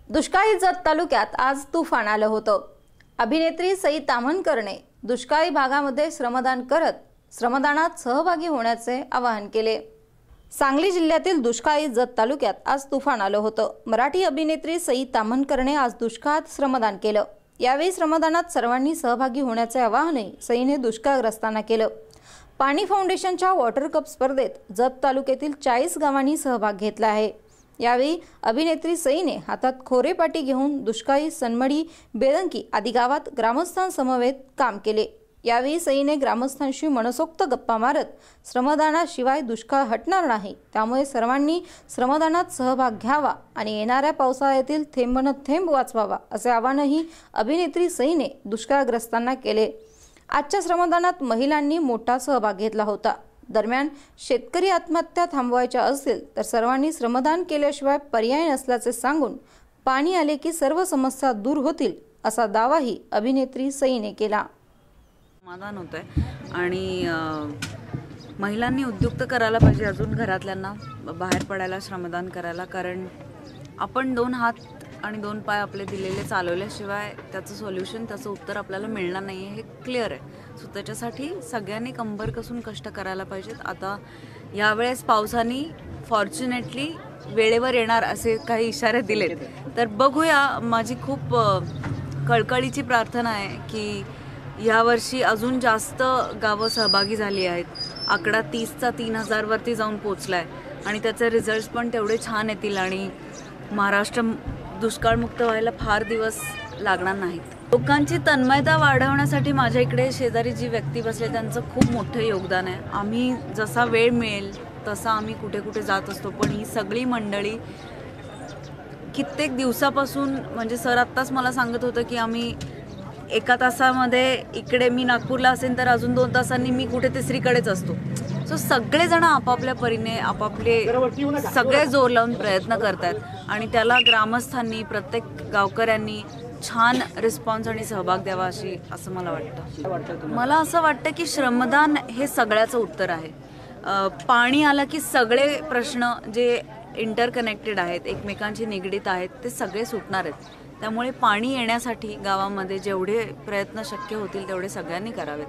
दुष्काळी जत तालुक्यात आज तुफान आलं होतं। अभिनेत्री सई ताम्हणकरने दुष्काळी भागामध्ये श्रमदान करत श्रमदानात सहभागी होण्याचे आवाहन केले। सांगली जिल्ह्यातील दुष्काळी जत तालुक्यात आज तुफान आलं होतं। मराठी अभिनेत्री सई ताम्हणकरने आज दुष्काळात श्रमदान केलं। यावेळी श्रमदानात सर्वांनी सहभागी होण्याचे आवाहनही सईने दुष्काळग्रस्तांना केलं। पाणी फाउंडेशनच्या वॉटर कप स्पर्धेत जत तालुक्यातील 40 गावांनी सहभाग घेतला आहे। यावेळी अभिनेत्री सईने हातात खोरेपाटी घेऊन दुष्काळी सनमडी बेळंकी आदी गावात ग्रामस्थांसमवेत काम केले। यावेळी सईने ग्रामस्थांशी मनसोक्त गप्पा मारत श्रमदानाशिवाय दुष्काळ हटणार नाही, त्यामुळे सर्वांनी श्रमदानात सहभाग घ्यावा आणि येणाऱ्या पावसाळ्यातील थेंब न थेंब वाचवावा असे आवाहनही अभिनेत्री सईने दुष्काळग्रस्तांना केले। आजच्या श्रमदानात महिलांनी मोठा सहभाग घेतला होता। दरम्यान शेतकरी आत्महत्या थांबवायच्या असतील तर सर्वांनी श्रमदान केल्याशिवाय पर्याय नसल्याचे सांगून पाणी आले की सर्व समस्या दूर होतील असा दावाही अभिनेत्री सईने केला। समाधान होतंय आणि महिलांनी उद्युक्त करायला पाहिजे अजून घरातल्यांना बाहेर पडायला श्रमदान करायला, कारण आपण 2 हात आणि 2 पाय आपले दिलेले चालवल्याशिवाय त्याचं सोल्युशन त्याचं उत्तर आपल्याला मिळणार नाही हे क्लिअर आहे। सो त्याच्यासाठी सगळ्यांनी कंबर कसून कष्ट करायला पाहिजेत। आता यावेळेस पावसाने फॉर्च्युनेटली वेळेवर येणार असे काही इशारे दिलेत, तर बघूया। माझी खूप कळकळीची प्रार्थना आहे की यावर्षी अजून जास्त गावं सहभागी झाली आहेत। आकडा 30चा 3000 वरती जाऊन पोचलाय आणि त्याचे रिझल्ट्स पण तेवढे छान येतील आणि महाराष्ट्र दुष्काळमुक्त व्हायला फार दिवस लागणार नाहीत। लोकांची तन्मयता वाढवण्यासाठी माझ्या इकडे शेजारी जी व्यक्ती बसले त्यांचं खूप मोठं योगदान आहे। आम्ही जसा वेळ मिळेल तसा आम्ही कुठे कुठे जात असतो, पण ही सगळी मंडळी कित्येक दिवसापासून, म्हणजे सर आत्ताच मला सांगत होतं की आम्ही 1 तासामध्ये इकडे मी नागपूरला असेल तर अजून 2 तासांनी मी कुठे तिसरीकडेच असतो। सो सगळेजण आपापल्या परीने आपापले सगळे जोर लावून प्रयत्न करतात आणि त्याला ग्रामस्थांनी प्रत्येक गावकऱ्यांनी छान रिस्पॉन्स आणि सहभाग द्यावा असं मला वाटतं। मला असं वाटतं की श्रमदान हे सगळ्याचं उत्तर आहे। पाणी आलं की सगळे प्रश्न जे इंटरकनेक्टेड आहेत, एकमेकांशी निगडीत आहेत, ते सगळे सुटणार आहेत। त्यामुळे पाणी येण्यासाठी गावामध्ये जेवढे प्रयत्न शक्य होतील तेवढे सगळ्यांनी करावेत।